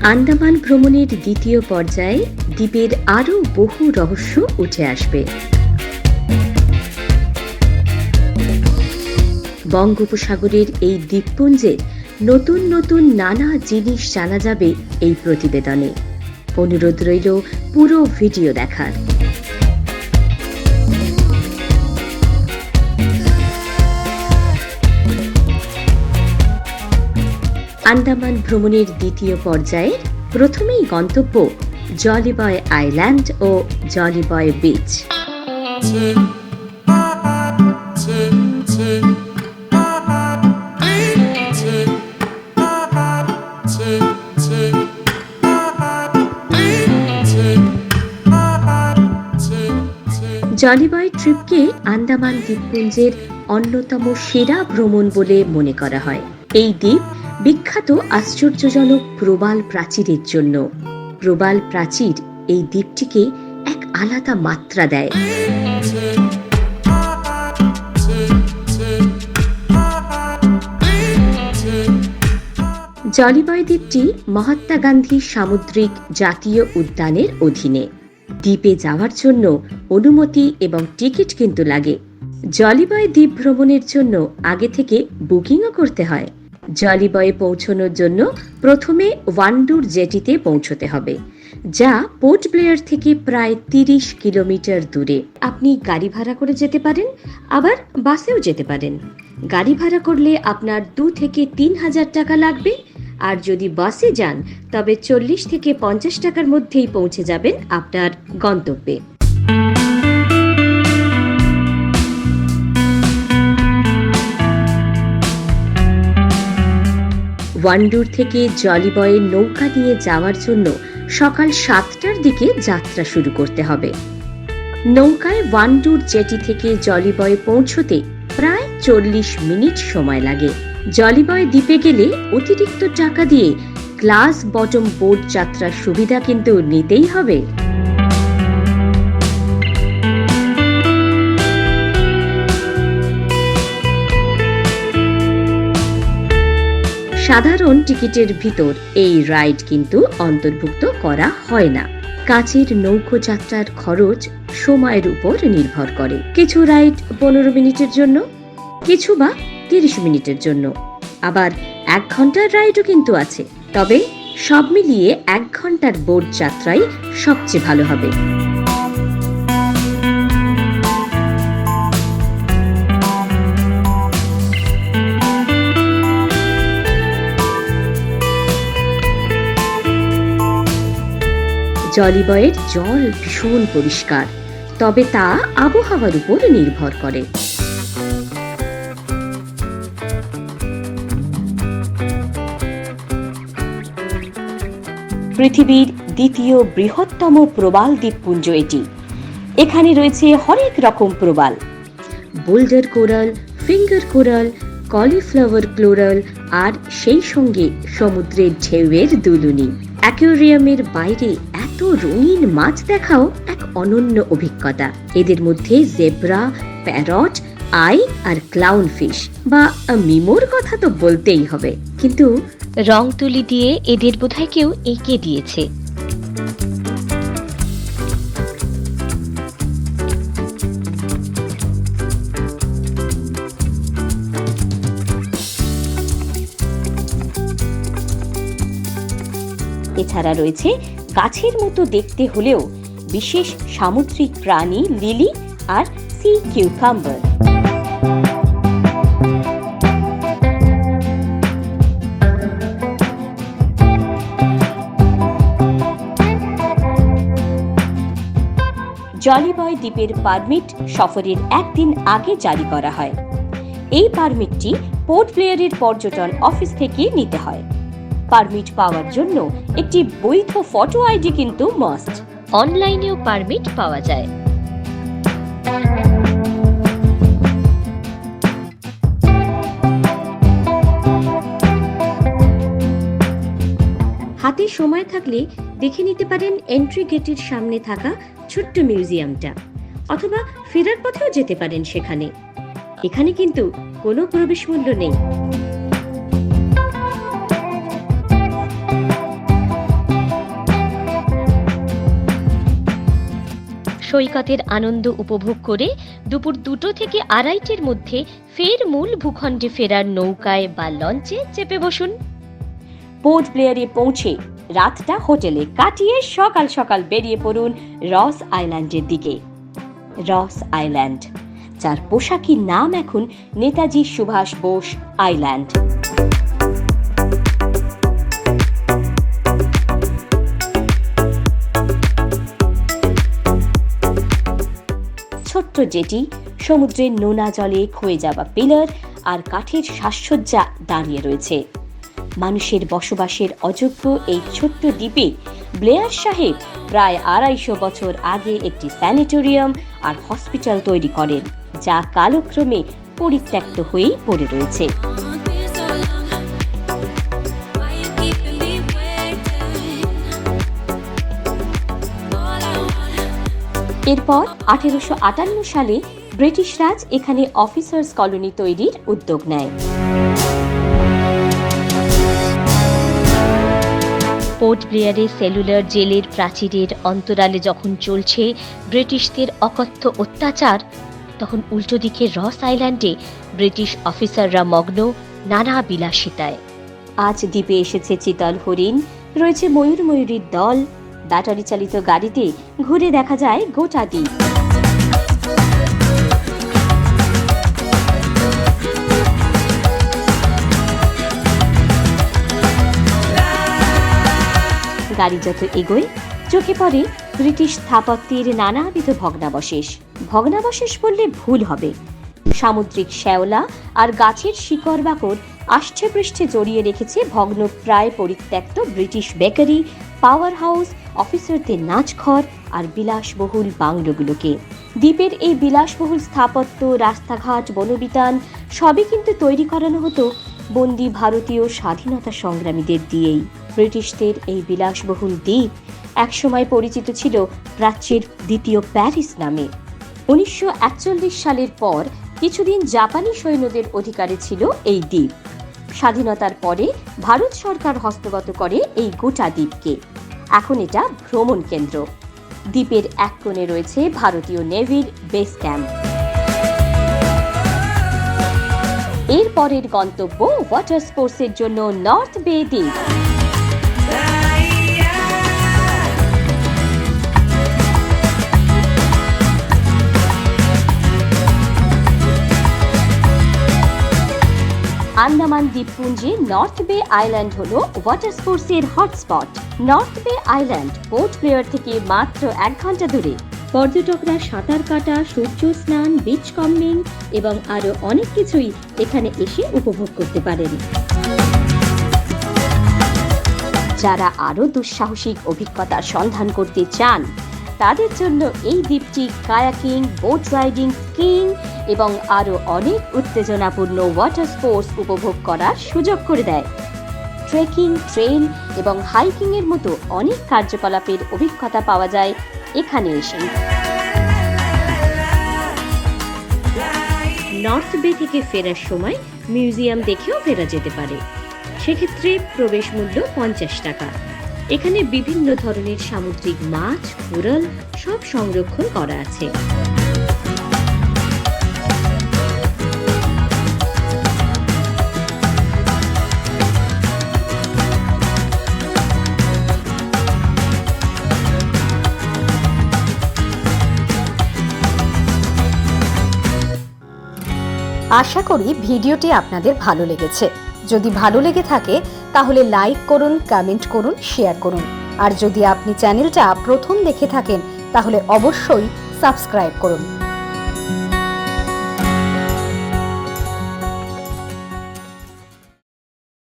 আন্দামান ভ্রমণের দ্বিতীয় পর্যায়ে দ্বীপের আরও বহু রহস্য উঠে আসবে। বঙ্গোপসাগরের এই দ্বীপপুঞ্জের নতুন নতুন নানা জিনিস জানা যাবে এই প্রতিবেদনে। অনুরোধ রইল পুরো ভিডিও দেখার। আন্দামান ভ্রমণের দ্বিতীয় পর্যায়ে প্রথমেই গন্তব্য জলি বয় আইল্যান্ড ও জলি বয় বিচ। জলি বয় ট্রিপকে আন্দামান দ্বীপপুঞ্জের অন্যতম সেরা ভ্রমণ বলে মনে করা হয়। এই দ্বীপ বিখ্যাত আশ্চর্যজনক প্রবাল প্রাচীরের জন্য। প্রবাল প্রাচীর এই দ্বীপটিকে এক আলাদা মাত্রা দেয়। জলি বয় দ্বীপটি মহাত্মা গান্ধী সামুদ্রিক জাতীয় উদ্যানের অধীনে। দ্বীপে যাওয়ার জন্য অনুমতি এবং টিকিট কিন্তু লাগে। জলি বয় দ্বীপ ভ্রমণের জন্য আগে থেকে বুকিংও করতে হয়। জলি বয়ে পৌঁছানোর জন্য প্রথমে ওয়ান্ডুর জেটিতে পৌঁছতে হবে, যা পোর্ট ব্লেয়ার থেকে প্রায় 30 কিলোমিটার দূরে। আপনি গাড়ি ভাড়া করে যেতে পারেন, আবার বাসেও যেতে পারেন। গাড়ি ভাড়া করলে আপনার 2 থেকে 3 হাজার টাকা লাগবে, আর যদি বাসে যান তবে 40 থেকে 50 টাকার মধ্যেই পৌঁছে যাবেন আপনার গন্তব্যে। ওয়ান্ডুর থেকে জলি বয়ে নৌকা নিয়ে যাওয়ার জন্য সকাল 7টার দিকে যাত্রা শুরু করতে হবে। নৌকায় ওয়ান্ডুর জেটি থেকে জলি বয়ে পৌঁছতে প্রায় 40 মিনিট সময় লাগে। জলি বয় দ্বীপে গেলে অতিরিক্ত টাকা দিয়ে গ্লাস বটম বোট যাত্রার সুবিধা কিন্তু নিতেই হবে। সাধারণ টিকিটের ভিতর এই রাইড কিন্তু অন্তর্ভুক্ত করা হয় না। কাচের নৌকো যাত্রার খরচ সময়ের উপর নির্ভর করে। কিছু রাইড 15 মিনিটের জন্য, কিছু বা 30 মিনিটের জন্য, আবার 1 ঘন্টার রাইডও কিন্তু আছে। তবে সব মিলিয়ে 1 ঘন্টার বোট যাত্রাই সবচেয়ে ভালো হবে। জলি বয়ের জল ভীষণ পরিষ্কার, তবে তা আবহাওয়ার উপর নির্ভর করে। পৃথিবীর দ্বিতীয় বৃহত্তম প্রবাল দ্বীপপুঞ্জ এটি। এখানে রয়েছে হরেক রকম প্রবাল, boulder coral, finger coral, cauliflower coral, আর সেই সঙ্গে সমুদ্রের ঢেউয়ের দুলুনি। অ্যাকোয়ারিয়ামের বাইরে এত রঙিন মাছ দেখাও এক অনন্য অভিজ্ঞতা। এদের মধ্যে জেব্রা, প্যারট, আই আর ক্লাউন ফিশ বা মিমোর কথা তো বলতেই হবে, কিন্তু রং তুলি দিয়ে এদের বোধহয় কেউ এঁকে দিয়েছে। এছাড়া রয়েছে গাছের মতো দেখতে হলেও বিশেষ সামুদ্রিক প্রাণী লিলি আর সি কিউকাম্বার। জলি বয় দ্বীপের পারমিট সফরের একদিন আগে জারি করা হয়। এই পারমিটটি পোর্ট ব্লেয়ারের পর্যটন অফিস থেকে নিতে হয়। পারমিট পাওয়ার জন্য একটি বৈধ ফটো আইডি কিন্তু মাস্ট। অনলাইনেও পারমিট পাওয়া যায়। হাতে সময় থাকলে দেখে নিতে পারেন এন্ট্রি গেটের সামনে থাকা ছোট্ট মিউজিয়ামটা, অথবা ফেরার পথেও যেতে পারেন সেখানে। এখানে কিন্তু কোনো প্রবেশ মূল্য নেই। সৈকতের আনন্দ উপভোগ করে দুপুর 2টো থেকে 2:30-র মধ্যে ফের মূল ভূখণ্ডে ফেরার নৌকায় বা লঞ্চে চেপে বসুন। পোর্ট ব্লেয়ারে পৌঁছে রাতটা হোটেলে কাটিয়ে সকাল সকাল বেরিয়ে পড়ুন রস আইল্যান্ডের দিকে। রস আইল্যান্ড, যার পোশাকি নাম এখন নেতাজি সুভাষ বোস আইল্যান্ড। ছোট্ট জেটি, সমুদ্রের নোনা জলে ক্ষয়ে যাওয়া পিলার আর কাঠের সাজসজ্জা দাঁড়িয়ে রয়েছে। মানুষের বসবাসের অযোগ্য এই ছোট্ট দ্বীপে ব্লেয়ার সাহেব প্রায় 250 বছর আগে একটি স্যানিটোরিয়াম আর হসপিটাল তৈরি করেন, যা কালক্রমে পরিত্যক্ত হয়েই পড়ে রয়েছে। এরপর 1858 সালে ব্রিটিশ রাজ এখানে অফিসার্স কলোনি তৈরির উদ্যোগ নেয়। পোর্ট ব্লেয়ারে সেলুলার জেলের প্রাচীরের অন্তরালে যখন চলছে ব্রিটিশদের অকথ্য অত্যাচার, তখন উল্টো দিকে রস আইল্যান্ডে ব্রিটিশ অফিসাররা মগ্ন নানা বিলাসিতায়। আজ দ্বীপে এসেছে চিতল হরিণ, রয়েছে ময়ূরীর দল, ব্যাটারি চালিত গাড়িতে ঘুরে দেখা যায় গোটা দ্বীপ। গাড়ি যত এগোয় চোখে পড়ে ব্রিটিশ স্থাপত্যের নানাবিধ ভগ্নাবশেষ বললে ভুল হবে। সামুদ্রিক শ্যাওলা আর গাছের শিকড় বাকড় আষ্টে পৃষ্ঠে জড়িয়ে রেখেছে ভগ্ন প্রায় পরিত্যক্ত ব্রিটিশ বেকারি, পাওয়ার হাউস, অফিসারদের নাচঘর আর বিলাসবহুল বাংলোগুলোকে। দ্বীপের এই বিলাসবহুল স্থাপত্য, রাস্তাঘাট, বনবিতান সবই কিন্তু তৈরি করানো হতো বন্দী ভারতীয় স্বাধীনতা সংগ্রামীদের দিয়েই। ব্রিটিশদের এই বিলাসবহুল দ্বীপ একসময় পরিচিত ছিল প্রাচ্যের দ্বিতীয় প্যারিস নামে। 1941 সালের পর কিছুদিন জাপানি সৈন্যদের অধিকারে ছিল এই দ্বীপ। স্বাধীনতার পরে ভারত সরকার হস্তগত করে এই গোটা দ্বীপকে। এখন এটা ভ্রমণ কেন্দ্র। দ্বীপের এক কোণে রয়েছে ভারতীয় নেভির বেস ক্যাম্প। এর পরের গন্তব্য ওয়াটার স্পোর্টসের জন্য নর্থ বে দ্বীপ। আন্দামান দ্বীপপুঞ্জে নর্থ বে আইল্যান্ড হলো ওয়াটার স্পোর্টসের হটস্পট। নর্থ বে আইল্যান্ড পোর্ট ব্লেয়ার থেকে মাত্র 1 ঘন্টা দূরে। পর্যটকরা সাঁতার কাটা, সূর্য স্নান, বিচ কম্বিং এবং আরো অনেক কিছুই এখানে এসে উপভোগ করতে পারেন। যারা আরো দুঃসাহসিক অভিজ্ঞতার সন্ধান করতে চান, তাদের জন্য এই দ্বীপটি কায়াকিং, বোট রাইডিং, স্কিইং এবং আরো অনেক উত্তেজনাপূর্ণ ওয়াটার স্পোর্টস উপভোগ করার সুযোগ করে দেয়। ট্রেকিং, ট্রেল এবং হাইকিং এর মতো অনেক কার্যকলাপের অভিজ্ঞতা পাওয়া যায় এখানে এসে। নর্থ বে থেকে ফেরার সময় মিউজিয়াম দেখেও ফেরা যেতে পারে। সেক্ষেত্রে প্রবেশ মূল্য 50 টাকা। এখানে বিভিন্ন ধরনের সামুদ্রিক মাছ, কোরাল সব সংরক্ষণ করা আছে। আশা করি ভিডিওটি আপনাদের ভালো লেগেছে। যদি ভালো লেগে থাকে তাহলে লাইক করুন, কমেন্ট করুন, শেয়ার করুন। আর যদি আপনি চ্যানেলটা প্রথম দেখে থাকেন তাহলে অবশ্যই সাবস্ক্রাইব করুন।